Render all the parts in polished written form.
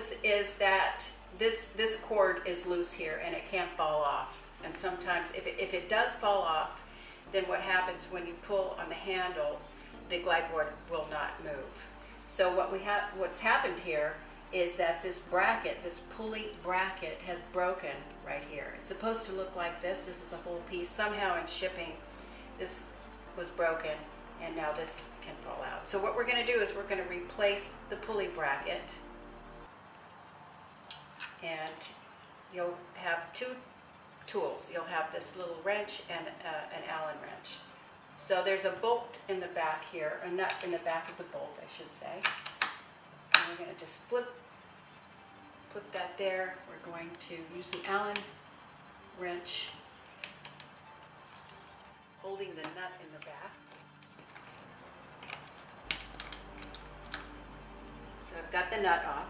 happens is that this cord is loose here and it can't fall off. And sometimes if it does fall off, then what happens when you pull on the handle, the glide board will not move. So what's happened here is that this bracket, this pulley bracket, has broken right here. It's supposed to look like this. This is a whole piece. Somehow in shipping, this was broken, and now this can fall out. So what we're going to do is we're going to replace the pulley bracket, and you'll have two tools. You'll have this little wrench and an Allen wrench. So there's a bolt in the back here, a nut in the back of the bolt, I should say. And we're going to just flip that there. We're going to use the Allen wrench, holding the nut in the back. So I've got the nut off.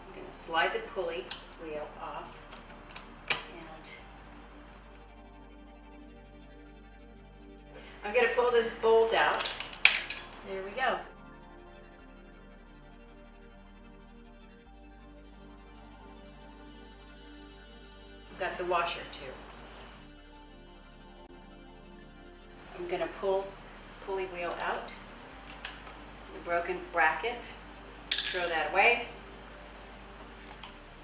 I'm going to slide the pulley wheel off. And I'm going to pull this bolt out. There we go. I've got the washer too. I'm going to pull the pulley wheel out. The broken bracket. Throw that away.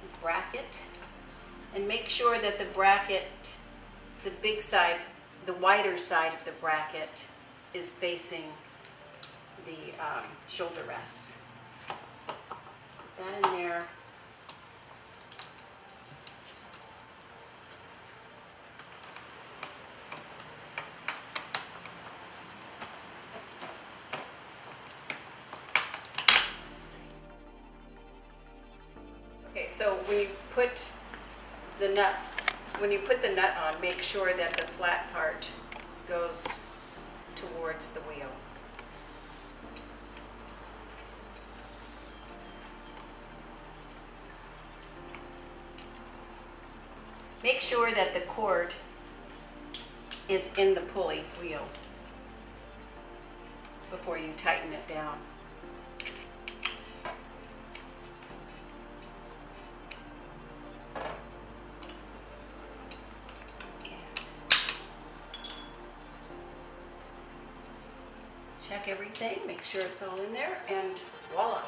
The bracket. And make sure that the bracket, the big side, the wider side of the bracket is facing the shoulder rests. Put that in there. Okay, so when you put the nut on, make sure that the flat part goes towards the wheel. Make sure that the cord is in the pulley wheel before you tighten it down. Check everything, make sure it's all in there, and voila.